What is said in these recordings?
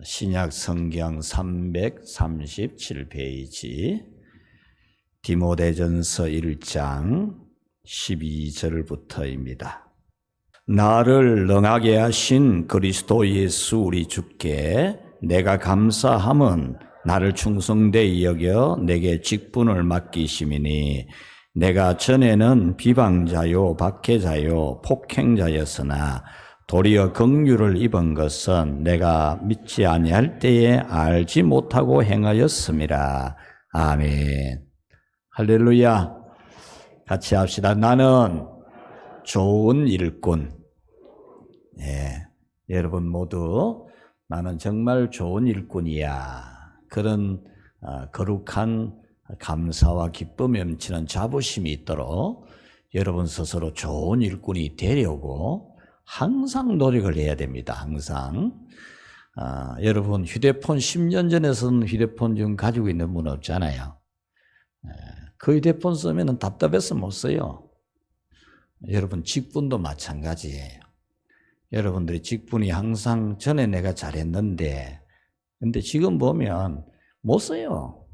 신약 성경 337페이지 디모데전서 1장 12절부터입니다. 나를 능하게 하신 그리스도 예수 우리 주께 내가 감사함은 나를 충성되이 여겨 내게 직분을 맡기심이니 내가 전에는 비방자요 박해자요 폭행자였으나 도리어 긍휼을 입은 것은 내가 믿지 아니할 때에 알지 못하고 행하였음이라. 아멘. 할렐루야. 같이 합시다. 나는 좋은 일꾼. 여러분 모두 나는 정말 좋은 일꾼이야. 그런 거룩한 감사와 기쁨에 넘치는 자부심이 있도록 여러분 스스로 좋은 일꾼이 되려고 항상 노력을 해야 됩니다. 항상. 여러분 휴대폰 10년 전에서는 휴대폰 지금 가지고 있는 분 없잖아요. 그 휴대폰 쓰면 답답해서 못 써요. 여러분 직분도 마찬가지예요. 여러분들이 직분이 항상 전에 내가 잘했는데 근데 지금 보면 못 써요.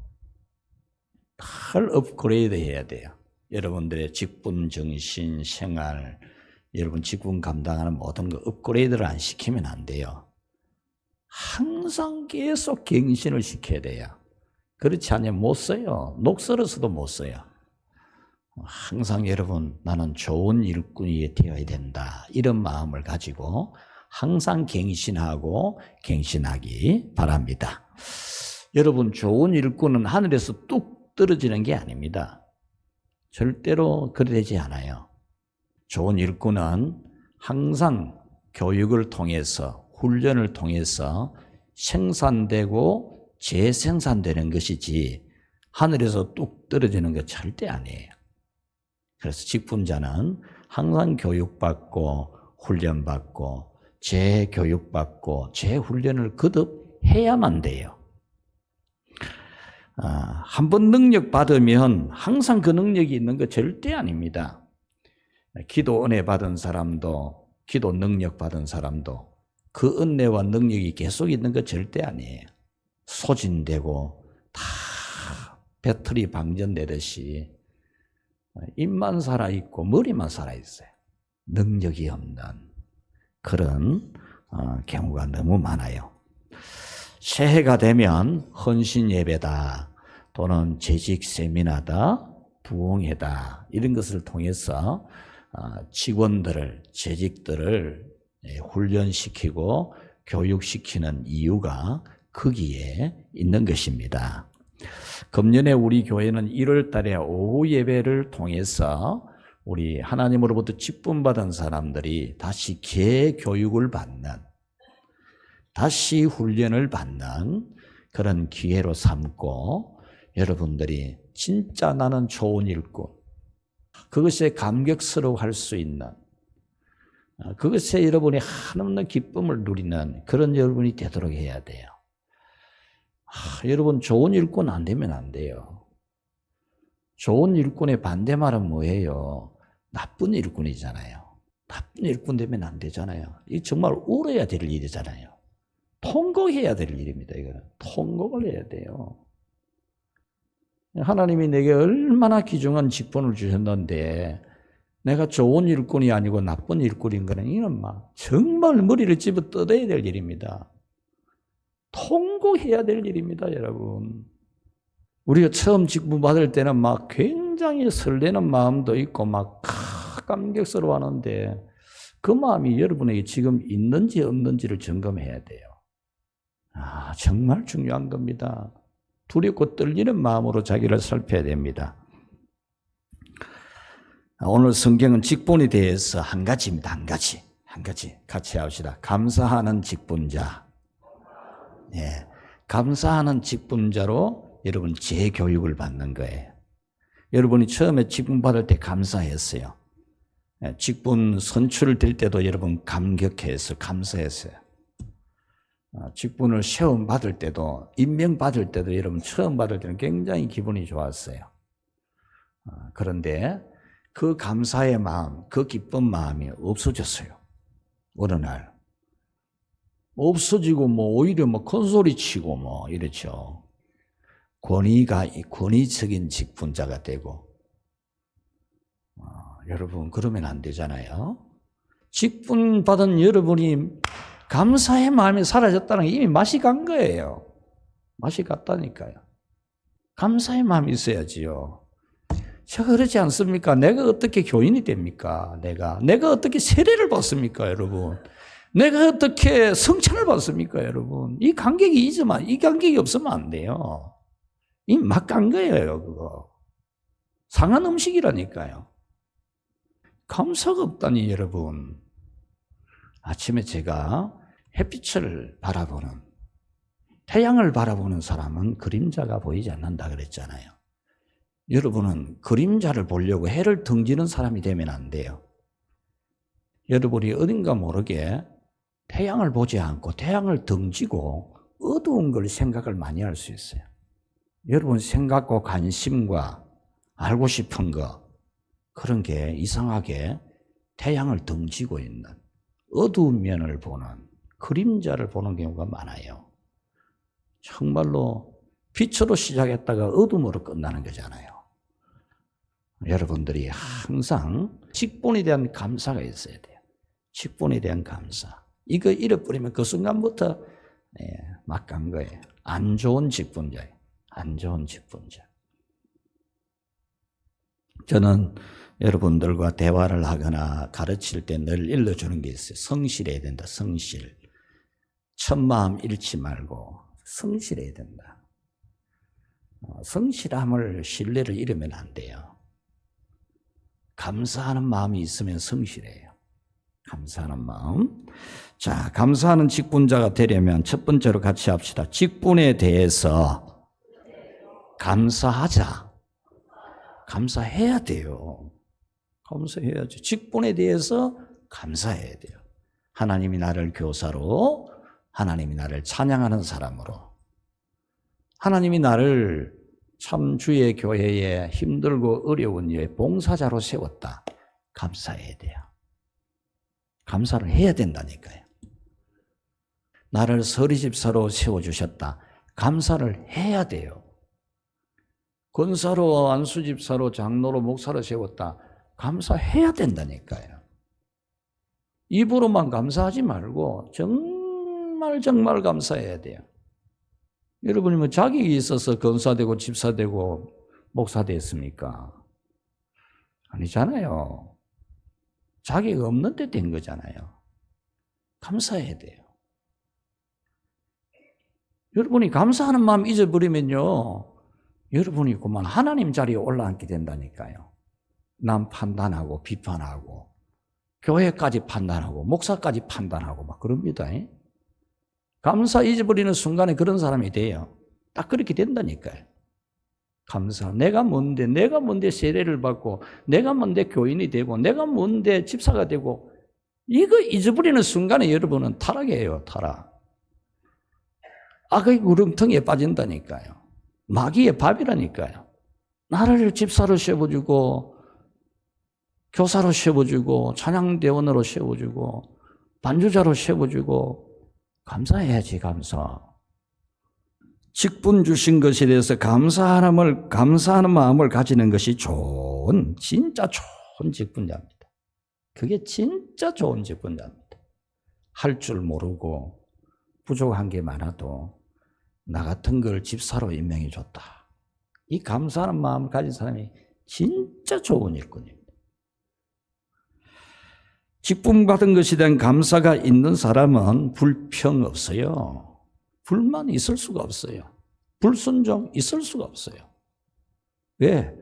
늘 업그레이드 해야 돼요. 여러분들의 직분 정신 생활 여러분 직분 감당하는 모든 거 업그레이드를 안 시키면 안 돼요. 항상 계속 갱신을 시켜야 돼요. 그렇지 않으면 못 써요. 녹슬어서도 못 써요. 항상 여러분 나는 좋은 일꾼이 되어야 된다. 이런 마음을 가지고 항상 갱신하고 갱신하기 바랍니다. 여러분 좋은 일꾼은 하늘에서 뚝 떨어지는 게 아닙니다. 절대로 그러지 않아요. 좋은 일꾼은 항상 교육을 통해서 훈련을 통해서 생산되고 재생산되는 것이지 하늘에서 뚝 떨어지는 것 절대 아니에요. 그래서 직분자는 항상 교육받고 훈련받고 재교육받고 재훈련을 거듭해야만 돼요. 한번 능력 받으면 항상 그 능력이 있는 거 절대 아닙니다. 기도 은혜 받은 사람도 기도 능력 받은 사람도 그 은혜와 능력이 계속 있는 거 절대 아니에요. 소진되고 다 배터리 방전되듯이 입만 살아있고 머리만 살아있어요. 능력이 없는 그런 경우가 너무 많아요. 새해가 되면 헌신 예배다 또는 재직 세미나다 부흥회다 이런 것을 통해서 직원들을 재직들을 훈련시키고 교육시키는 이유가 거기에 있는 것입니다. 금년에 우리 교회는 1월 달에 오후 예배를 통해서 우리 하나님으로부터 직분받은 사람들이 다시 재교육을 받는 다시 훈련을 받는 그런 기회로 삼고 여러분들이 진짜 나는 좋은 일꾼 그것에 감격스러워할 수 있는 그것에 여러분이 한없는 기쁨을 누리는 그런 여러분이 되도록 해야 돼요. 여러분 좋은 일꾼 안 되면 안 돼요. 좋은 일꾼의 반대말은 뭐예요? 나쁜 일꾼이잖아요. 나쁜 일꾼 되면 안 되잖아요. 이 정말 울어야 될 일이잖아요. 통곡해야 될 일입니다. 이거는 통곡을 해야 돼요. 하나님이 내게 얼마나 귀중한 직분을 주셨는데 내가 좋은 일꾼이 아니고 나쁜 일꾼인 거는 이는 막 정말 머리를 집어 뜯어야 될 일입니다. 통곡해야 될 일입니다, 여러분. 우리가 처음 직분 받을 때는 막 굉장히 설레는 마음도 있고 막 감격스러워하는데 그 마음이 여러분에게 지금 있는지 없는지를 점검해야 돼요. 정말 중요한 겁니다. 두렵고 떨리는 마음으로 자기를 살펴야 됩니다. 오늘 성경은 직분에 대해서 한 가지입니다. 한 가지 같이 합시다. 감사하는 직분자. 감사하는 직분자로 여러분 재교육을 받는 거예요. 여러분이 처음에 직분 받을 때 감사했어요. 직분 선출될 때도 여러분 감격했어요. 감사했어요. 직분을 시험 받을 때도 임명 받을 때도 여러분 처음 받을 때는 굉장히 기분이 좋았어요. 그런데 그 감사의 마음, 그 기쁜 마음이 없어졌어요. 어느 날 없어지고 뭐 오히려 뭐 큰소리 치고 뭐 이렇죠. 권위적인 직분자가 되고 여러분 그러면 안 되잖아요. 직분 받은 여러분이 감사의 마음이 사라졌다는 게 이미 맛이 간 거예요. 맛이 갔다니까요. 감사의 마음이 있어야지요. 제가 그렇지 않습니까? 내가 어떻게 교인이 됩니까? 내가 어떻게 세례를 받습니까, 여러분? 내가 어떻게 성찬을 받습니까, 여러분? 이 간격이 없으면 안 돼요. 이 막 간 거예요, 그거. 상한 음식이라니까요. 감사가 없다니, 여러분. 아침에 제가 햇빛을 바라보는, 태양을 바라보는 사람은 그림자가 보이지 않는다 그랬잖아요. 여러분은 그림자를 보려고 해를 등지는 사람이 되면 안 돼요. 여러분이 어딘가 모르게 태양을 보지 않고 태양을 등지고 어두운 걸 생각을 많이 할 수 있어요. 여러분 생각과 관심과 알고 싶은 거, 그런 게 이상하게 태양을 등지고 있는 어두운 면을 보는, 그림자를 보는 경우가 많아요. 정말로 빛으로 시작했다가 어둠으로 끝나는 거잖아요. 여러분들이 항상 직분에 대한 감사가 있어야 돼요. 직분에 대한 감사. 이거 잃어버리면 그 순간부터 막 간 거예요. 안 좋은 직분자예요. 안 좋은 직분자. 저는 여러분들과 대화를 하거나 가르칠 때 늘 일러주는 게 있어요. 성실해야 된다. 성실. 첫마음 잃지 말고 성실해야 된다. 성실함을, 신뢰를 잃으면 안 돼요. 감사하는 마음이 있으면 성실해요. 감사하는 마음. 자, 감사하는 직분자가 되려면 첫 번째로 같이 합시다. 직분에 대해서 감사하자. 감사해야 돼요. 감사해야죠. 직분에 대해서 감사해야 돼요. 하나님이 나를 교사로, 하나님이 나를 찬양하는 사람으로, 하나님이 나를 참 주의 교회에 힘들고 어려운 일에 봉사자로 세웠다. 감사해야 돼요. 감사를 해야 된다니까요. 나를 서리집사로 세워주셨다. 감사를 해야 돼요. 권사로, 안수집사로, 장로로, 목사로 세웠다. 감사해야 된다니까요. 입으로만 감사하지 말고 정말 감사해야 돼요. 여러분이 뭐 자격이 있어서 권사되고 집사되고 목사됐습니까? 아니잖아요. 자격이 없는데 된 거잖아요. 감사해야 돼요. 여러분이 감사하는 마음 잊어버리면요, 여러분이 그만 하나님 자리에 올라앉게 된다니까요. 남 판단하고 비판하고 교회까지 판단하고 목사까지 판단하고 막 그럽니다. 감사 잊어버리는 순간에 그런 사람이 돼요. 딱 그렇게 된다니까요. 감사. 내가 뭔데 세례를 받고, 내가 뭔데 교인이 되고, 내가 뭔데 집사가 되고, 이거 잊어버리는 순간에 여러분은 타락이에요, 타락. 악의 구렁텅이에 빠진다니까요. 마귀의 밥이라니까요. 나를 집사로 세워주고, 교사로 세워주고, 찬양대원으로 세워주고, 반주자로 세워주고, 감사해야지, 감사. 직분 주신 것에 대해서 감사하는 마음을 가지는 것이 진짜 좋은 직분자입니다. 그게 진짜 좋은 직분자입니다. 할 줄 모르고 부족한 게 많아도 나 같은 걸 집사로 임명해 줬다. 이 감사하는 마음을 가진 사람이 진짜 좋은 일꾼입니다. 직분 받은 것에 대한 감사가 있는 사람은 불평 없어요. 불만 있을 수가 없어요. 불순종 있을 수가 없어요. 왜?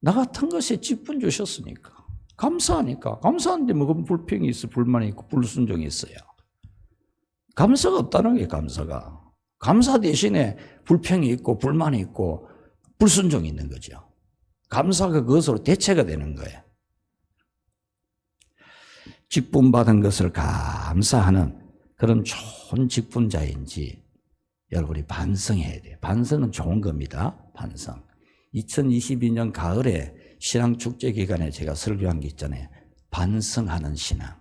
나 같은 것에 직분 주셨으니까. 감사하니까. 감사한데 뭐 불평이 있어, 불만이 있고 불순종이 있어요. 감사가 없다는 게 감사가. 감사 대신에 불평이 있고 불만이 있고 불순종이 있는 거죠. 감사가 그것으로 대체가 되는 거예요. 직분 받은 것을 감사하는 그런 좋은 직분자인지 여러분이 반성해야 돼요. 반성은 좋은 겁니다. 반성. 2022년 가을에 신앙축제 기간에 제가 설교한 게 있잖아요. 반성하는 신앙.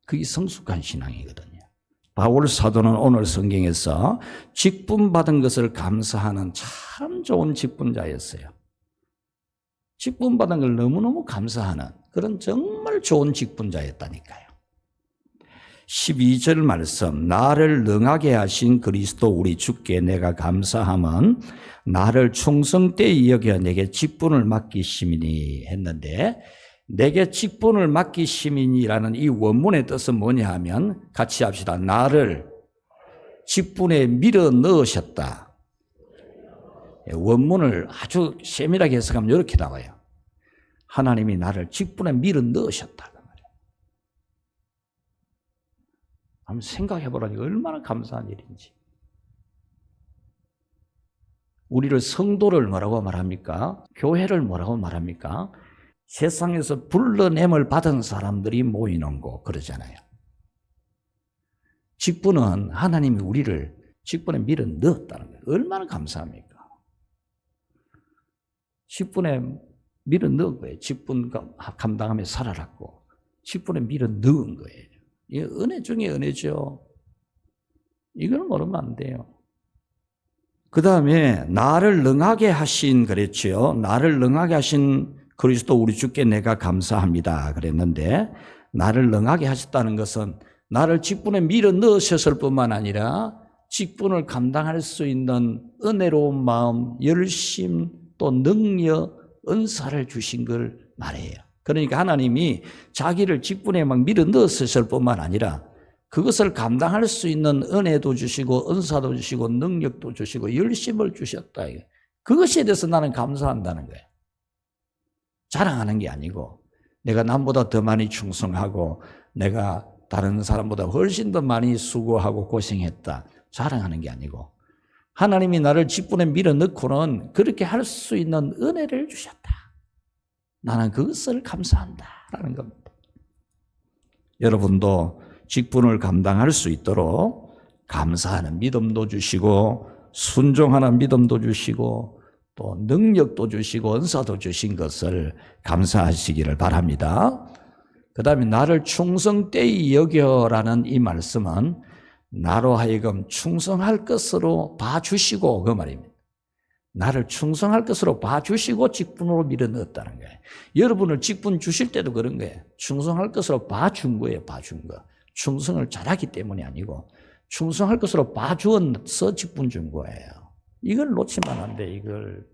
그게 성숙한 신앙이거든요. 바울 사도는 오늘 성경에서 직분받은 것을 감사하는 참 좋은 직분자였어요. 직분받은 걸 너무너무 감사하는 그런 정말 좋은 직분자였다니까요. 12절 말씀, 나를 능하게 하신 그리스도 우리 주께 내가 감사함은 나를 충성되이 여겨 내게 직분을 맡기심이니 했는데, 내게 직분을 맡기심이니라는 이 원문의 뜻은 뭐냐 하면 같이 합시다. 나를 직분에 밀어 넣으셨다. 원문을 아주 세밀하게 해석하면 이렇게 나와요. 하나님이 나를 직분에 밀어 넣으셨다. 한번 생각해 보라니까 얼마나 감사한 일인지. 우리를 성도를 뭐라고 말합니까? 교회를 뭐라고 말합니까? 세상에서 불러냄을 받은 사람들이 모이는 곳 그러잖아요. 직분은 하나님이 우리를 직분에 밀어 넣었다는 거예요. 얼마나 감사합니까? 직분에 밀어 넣은 거예요. 직분 감당하며 살아랐고 직분에 밀어 넣은 거예요. 이게 은혜 중에 은혜죠. 이걸 모르면 안 돼요. 그 다음에 나를 능하게 하신 그랬죠. 나를 능하게 하신 그리스도 우리 주께 내가 감사합니다 그랬는데, 나를 능하게 하셨다는 것은 나를 직분에 밀어 넣으셨을 뿐만 아니라 직분을 감당할 수 있는 은혜로운 마음, 열심, 또 능력, 은사를 주신 걸 말해요. 그러니까 하나님이 자기를 직분에 막 밀어 넣으셨을 뿐만 아니라 그것을 감당할 수 있는 은혜도 주시고 은사도 주시고 능력도 주시고 열심을 주셨다. 그것에 대해서 나는 감사한다는 거예요. 자랑하는 게 아니고 내가 남보다 더 많이 충성하고 내가 다른 사람보다 훨씬 더 많이 수고하고 고생했다. 자랑하는 게 아니고 하나님이 나를 직분에 밀어 넣고는 그렇게 할 수 있는 은혜를 주셨다. 나는 그것을 감사한다라는 겁니다. 여러분도 직분을 감당할 수 있도록 감사하는 믿음도 주시고 순종하는 믿음도 주시고 또 능력도 주시고 은사도 주신 것을 감사하시기를 바랍니다. 그 다음에 나를 충성되이 여겨라는 이 말씀은 나로 하여금 충성할 것으로 봐주시고 그 말입니다. 나를 충성할 것으로 봐주시고 직분으로 밀어 넣었다는 거예요. 여러분을 직분 주실 때도 그런 거예요. 충성할 것으로 봐준 거예요. 봐준 거. 충성을 잘하기 때문이 아니고 충성할 것으로 봐주어서 직분 준 거예요. 이걸 놓치면 안 돼. 이걸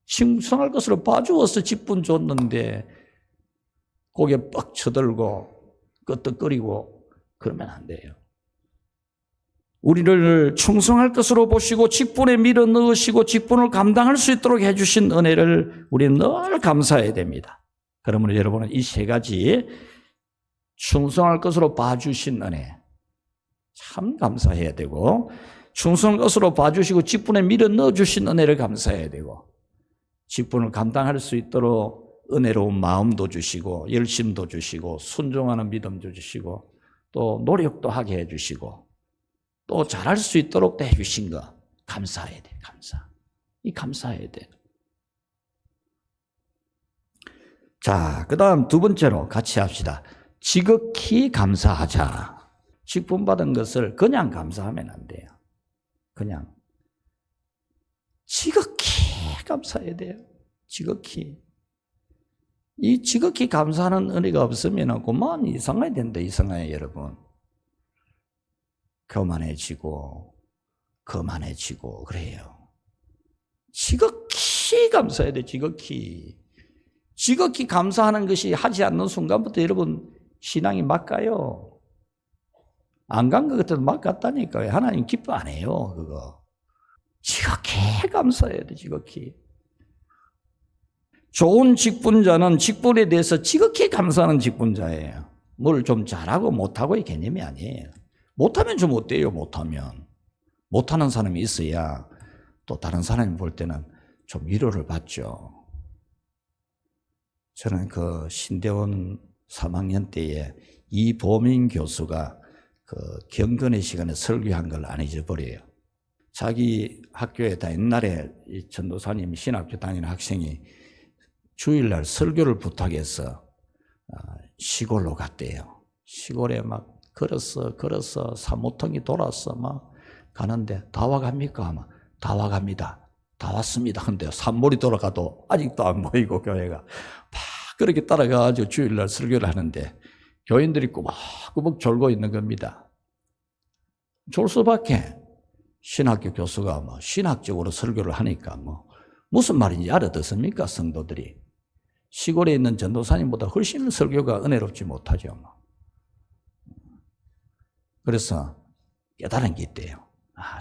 충성할 것으로 봐주어서 직분 줬는데 고개 뻑 쳐들고 끄떡거리고 그러면 안 돼요. 우리를 충성할 것으로 보시고 직분에 밀어 넣으시고 직분을 감당할 수 있도록 해주신 은혜를 우리는 늘 감사해야 됩니다. 그러므로 여러분은 이 세 가지 충성할 것으로 봐주신 은혜 참 감사해야 되고, 충성할 것으로 봐주시고 직분에 밀어 넣어주신 은혜를 감사해야 되고, 직분을 감당할 수 있도록 은혜로운 마음도 주시고 열심도 주시고 순종하는 믿음도 주시고 또 노력도 하게 해주시고 또 잘할 수 있도록 해주신 거 감사해야 돼. 감사해야 돼. 자, 그 다음 두 번째로 같이 합시다. 지극히 감사하자. 직분 받은 것을 그냥 감사하면 안 돼요. 그냥 지극히 감사해야 돼요. 지극히. 이 지극히 감사하는 은혜가 없으면 그만 이상해야 된다. 이상해요, 여러분. 교만해지고 거만해지고 그래요. 지극히 감사해야 돼. 지극히 감사하는 것이 하지 않는 순간부터 여러분 신앙이 막 가요. 안 간 것 같아도 막 갔다니까요. 하나님 기뻐 안 해요. 그거 지극히 감사해야 돼. 지극히. 좋은 직분자는 직분에 대해서 지극히 감사하는 직분자예요. 뭘 좀 잘하고 못하고의 개념이 아니에요. 못하면 좀 어때요? 못하는 사람이 있어야 또 다른 사람이 볼 때는 좀 위로를 받죠. 저는 그 신대원 3학년 때에 이보민 교수가 그 경건의 시간에 설교한 걸 안 잊어버려요. 자기 학교에 다 옛날에 이 전도사님 신학교 다니는 학생이 주일날 설교를 부탁해서 시골로 갔대요. 시골에 막 걸었어. 사모통이 돌았어. 막 가는데 다 와갑니까? 아마 다 와갑니다. 다 왔습니다. 근데 산몰이 돌아가도 아직도 안 보이고 교회가 막 그렇게 따라가가지고 주일날 설교를 하는데 교인들이 꾸벅꾸벅 졸고 있는 겁니다. 졸 수밖에. 신학교 교수가 뭐 신학적으로 설교를 하니까 뭐 무슨 말인지 알아듣습니까? 성도들이. 시골에 있는 전도사님보다 훨씬 설교가 은혜롭지 못하죠. 그래서 깨달은 게 있대요.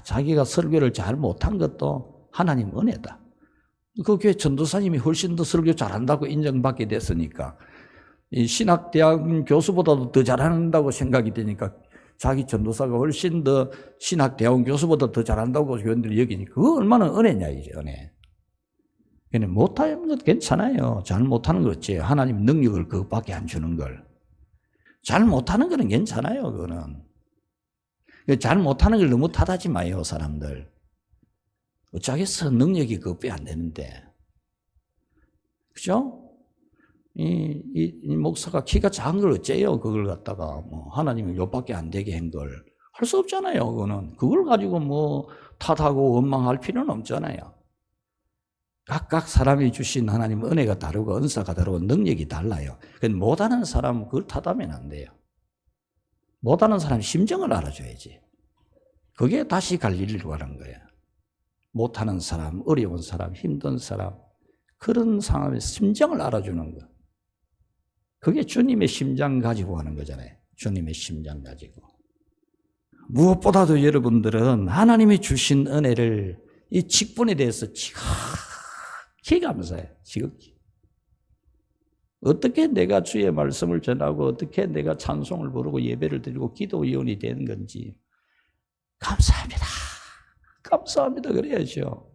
자기가 설교를 잘 못한 것도 하나님 은혜다. 그 교회 전도사님이 훨씬 더 설교 잘한다고 인정받게 됐으니까 이 신학대학 교수보다도 더 잘한다고 생각이 되니까 자기 전도사가 훨씬 더 신학대학 교수보다 더 잘한다고 교인들이 여기니까 그거 얼마나 은혜냐 이제 은혜. 그냥 못하는 것 괜찮아요. 잘 못하는 거 어째요. 하나님 능력을 그것밖에 안 주는 걸. 잘 못하는 거는 괜찮아요. 그거는. 잘 못하는 걸 너무 탓하지 마요, 사람들. 어쩌겠어. 능력이 그것밖에 안 되는데. 그죠? 이 목사가 키가 작은 걸 어째요? 그걸 갖다가 뭐 하나님이 요밖에 안 되게 한 걸. 할 수 없잖아요, 그거는. 그걸 가지고 뭐 탓하고 원망할 필요는 없잖아요. 각각 사람이 주신 하나님 은혜가 다르고 은사가 다르고 능력이 달라요. 못하는 사람은 그걸 탓하면 안 돼요. 못하는 사람 심정을 알아줘야지. 그게 다시 갈 일이라고 하는 거예요. 못하는 사람, 어려운 사람, 힘든 사람 그런 상황의 심정을 알아주는 거. 그게 주님의 심장 가지고 하는 거잖아요. 주님의 심장 가지고. 무엇보다도 여러분들은 하나님이 주신 은혜를 이 직분에 대해서 지극히 감사해요. 지극히. 어떻게 내가 주의 말씀을 전하고 어떻게 내가 찬송을 부르고 예배를 드리고 기도위원이 되는 건지 감사합니다. 감사합니다. 그래야죠.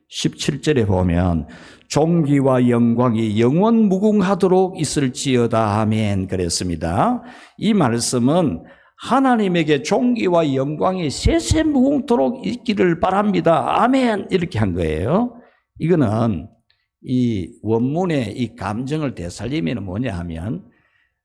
17절에 보면 존귀와 영광이 영원 무궁하도록 있을지어다. 아멘. 그랬습니다. 이 말씀은 하나님에게 존귀와 영광이 세세무궁토록 있기를 바랍니다. 아멘. 이렇게 한 거예요. 이거는 이 원문의 이 감정을 되살리면 뭐냐 하면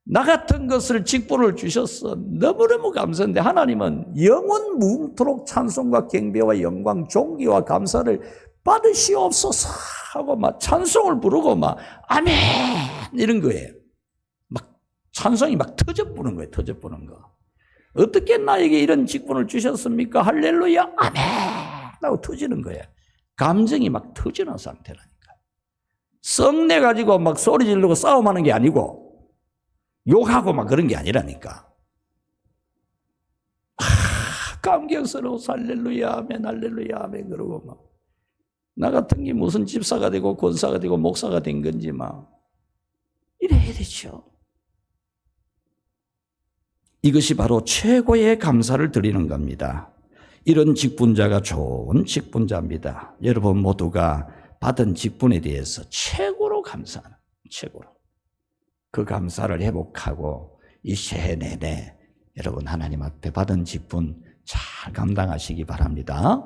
나 같은 것을 직분을 주셨어. 너무너무 감사한데 하나님은 영원 무궁토록 찬송과 경배와 영광, 존귀와 감사를 받으시옵소서 하고 막 찬송을 부르고 막 아멘 이런 거예요. 막 찬송이 막 터져부는 거예요. 터져부는 거. 어떻게 나에게 이런 직분을 주셨습니까? 할렐루야 아멘 하고 터지는 거예요. 감정이 막 터지는 상태라니까. 썩내 가지고 막 소리 지르고 싸움하는 게 아니고 욕하고 막 그런 게 아니라니까. 감격스러워 할렐루야 아멘 할렐루야 아멘 그러고 막 나 같은 게 무슨 집사가 되고 권사가 되고 목사가 된 건지 막 이래야 되죠. 이것이 바로 최고의 감사를 드리는 겁니다. 이런 직분자가 좋은 직분자입니다. 여러분 모두가 받은 직분에 대해서 최고로 감사하는, 최고로. 그 감사를 회복하고 이 새해 내내 여러분 하나님 앞에 받은 직분 잘 감당하시기 바랍니다.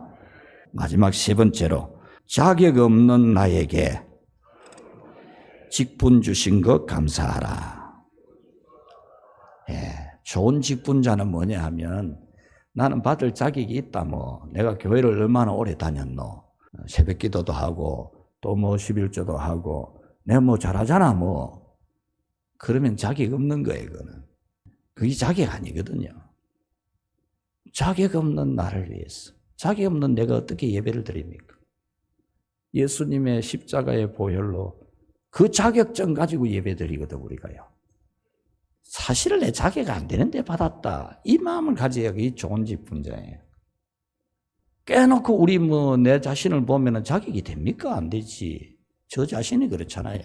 마지막 세 번째로 자격 없는 나에게 직분 주신 것 감사하라. 좋은 직분자는 뭐냐 하면 나는 받을 자격이 있다. 뭐 내가 교회를 얼마나 오래 다녔노. 새벽 기도도 하고 또 뭐 11조도 하고 내가 뭐 잘하잖아 뭐. 그러면 자격 없는 거예요. 그거는. 그게 자격 아니거든요. 자격 없는 나를 위해서. 자격 없는 내가 어떻게 예배를 드립니까? 예수님의 십자가의 보혈로 그 자격증 가지고 예배 드리거든 우리가요. 사실은 내 자격 안 되는데 받았다. 이 마음을 가져야 이 좋은 직분자예요. 깨놓고 우리 뭐 내 자신을 보면 자격이 됩니까? 안 되지. 저 자신이 그렇잖아요.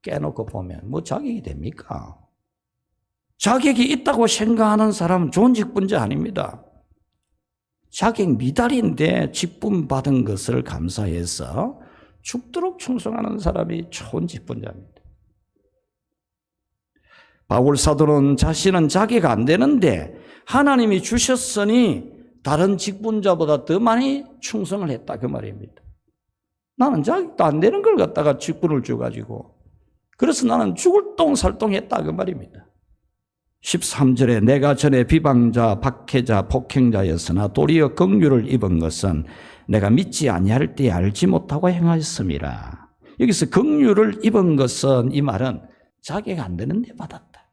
깨놓고 보면 뭐 자격이 됩니까? 자격이 있다고 생각하는 사람은 좋은 직분자 아닙니다. 자격 미달인데 직분 받은 것을 감사해서 죽도록 충성하는 사람이 좋은 직분자입니다. 바울 사도는 자신은 자격 안 되는데 하나님이 주셨으니 다른 직분자보다 더 많이 충성을 했다 그 말입니다. 나는 자격도 안 되는 걸 갖다가 직분을 줘가지고 그래서 나는 죽을 똥 살 똥 했다 그 말입니다. 13절에 내가 전에 비방자, 박해자, 폭행자였으나 도리어 긍휼을 입은 것은 내가 믿지 아니할 때에 알지 못하고 행하였음이라. 여기서 긍휼을 입은 것은, 이 말은 자기가 안 되는데 받았다.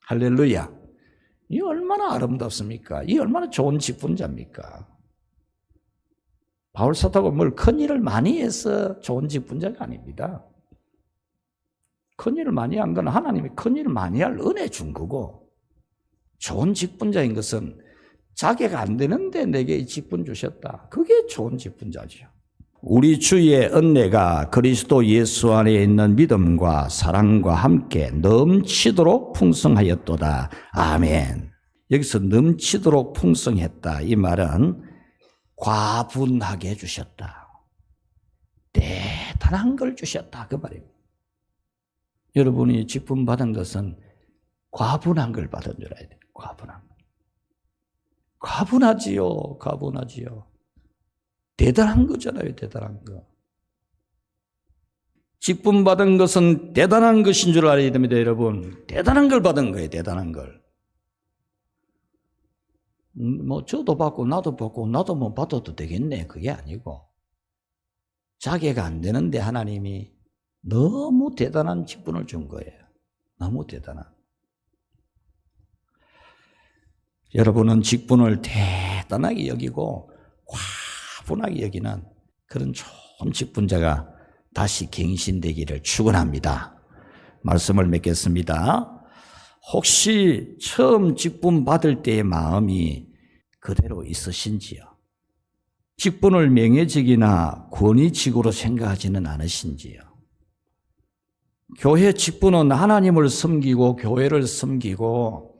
할렐루야. 이 얼마나 아름답습니까? 이 얼마나 좋은 직분자입니까? 바울 사도가 뭘 큰일을 많이 해서 좋은 직분자가 아닙니다. 큰일을 많이 한 건 하나님이 큰일을 많이 할 은혜 준 거고, 좋은 직분자인 것은 자기가 안 되는데 내게 이 직분 주셨다. 그게 좋은 직분자죠. 우리 주의 은혜가 그리스도 예수 안에 있는 믿음과 사랑과 함께 넘치도록 풍성하였도다. 아멘. 여기서 넘치도록 풍성했다. 이 말은 과분하게 해주셨다. 대단한 걸 주셨다. 그 말입니다. 여러분이 직분 받은 것은 과분한 걸 받은 줄 알아야 돼요. 과분한 거. 과분하지요. 과분하지요. 대단한 거잖아요. 대단한 거. 직분 받은 것은 대단한 것인 줄 알아야 됩니다. 여러분. 대단한 걸 받은 거예요. 대단한 걸. 뭐 저도 받고 나도 받고 나도 뭐 받아도 되겠네. 그게 아니고 자기가 안 되는데 하나님이 너무 대단한 직분을 준 거예요. 너무 대단한. 여러분은 직분을 대단하게 여기고 과분하게 여기는 그런 좋은 직분자가 다시 갱신되기를 축원합니다. 말씀을 맺겠습니다. 혹시 처음 직분 받을 때의 마음이 그대로 있으신지요? 직분을 명예직이나 권위직으로 생각하지는 않으신지요? 교회 직분은 하나님을 섬기고 교회를 섬기고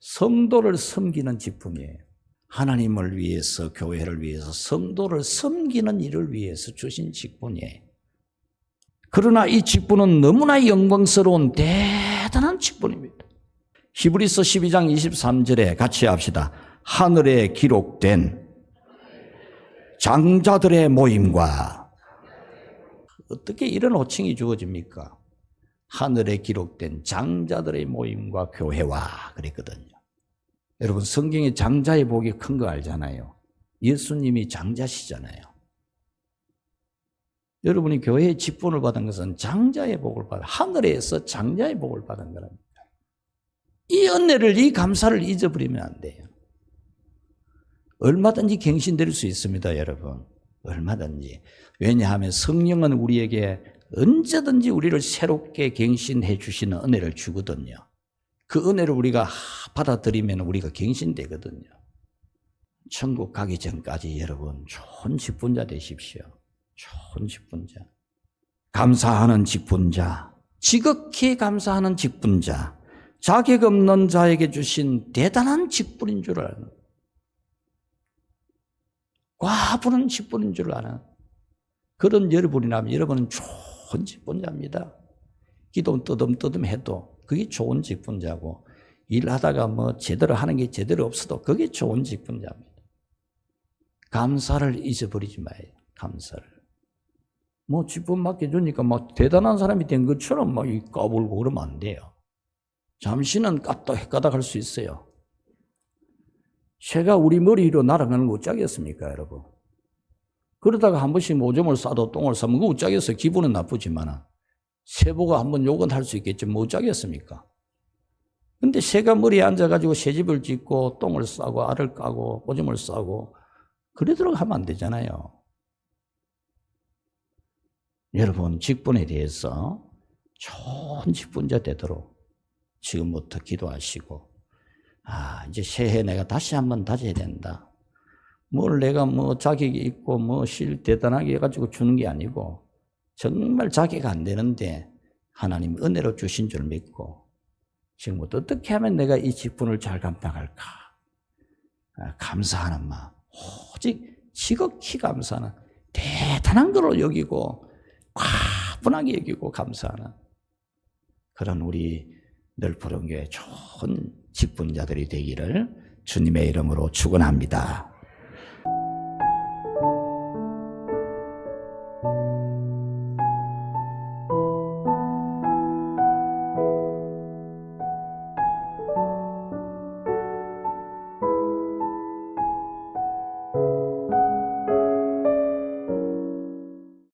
성도를 섬기는 직분이에요. 하나님을 위해서, 교회를 위해서, 성도를 섬기는 일을 위해서 주신 직분이에요. 그러나 이 직분은 너무나 영광스러운 대단한 직분입니다. 히브리서 12장 23절에 같이 합시다. 하늘에 기록된 장자들의 모임과, 어떻게 이런 호칭이 주어집니까? 하늘에 기록된 장자들의 모임과 교회와 그랬거든요. 여러분, 성경에 장자의 복이 큰 거 알잖아요. 예수님이 장자시잖아요. 여러분이 교회의 직분을 받은 것은 장자의 복을 받아, 하늘에서 장자의 복을 받은 거랍니다. 이 은혜를, 이 감사를 잊어버리면 안 돼요. 얼마든지 갱신될 수 있습니다, 여러분. 얼마든지. 왜냐하면 성령은 우리에게 언제든지 우리를 새롭게 갱신해 주시는 은혜를 주거든요. 그 은혜를 우리가 받아들이면 우리가 갱신되거든요. 천국 가기 전까지 여러분 좋은 직분자 되십시오. 좋은 직분자. 감사하는 직분자. 지극히 감사하는 직분자. 자격 없는 자에게 주신 대단한 직분인 줄 아는, 과분한 직분인 줄 아는 그런 여러분이라면 여러분은 좋은 직분자입니다. 기도 뜨듬뜨듬 해도 그게 좋은 직분자고, 일하다가 뭐 제대로 하는 게 제대로 없어도 그게 좋은 직분자입니다. 감사를 잊어버리지 마요. 감사를. 뭐 직분 맡겨주니까 막 대단한 사람이 된 것처럼 막 까불고 그러면 안 돼요. 잠시는 까딱까딱 할 수 있어요. 새가 우리 머리 위로 날아가는 거 어쩌겠습니까, 여러분? 그러다가 한 번씩 오줌을 싸도 똥을 싸면 그거 어쩌겠어요. 기분은 나쁘지만 새보고 한번 욕은 할 수 있겠지 뭐 어쩌겠습니까? 근데 새가 머리에 앉아가지고 새집을 짓고 똥을 싸고 알을 까고 오줌을 싸고 그러도록 하면 안 되잖아요. 여러분, 직분에 대해서 좋은 직분자 되도록 지금부터 기도하시고, 이제 새해 내가 다시 한번 다져야 된다. 뭘 내가 뭐 자격이 있고 뭐 실 대단하게 해가지고 주는 게 아니고 정말 자기가 안 되는데 하나님 은혜로 주신 줄 믿고 지금부터 어떻게 하면 내가 이 직분을 잘 감당할까? 감사하는 마음, 오직 지극히 감사하는, 대단한 걸로 여기고 과분하게 여기고 감사하는 그런 우리 늘푸른 교회 좋은 직분자들이 되기를 주님의 이름으로 축원합니다.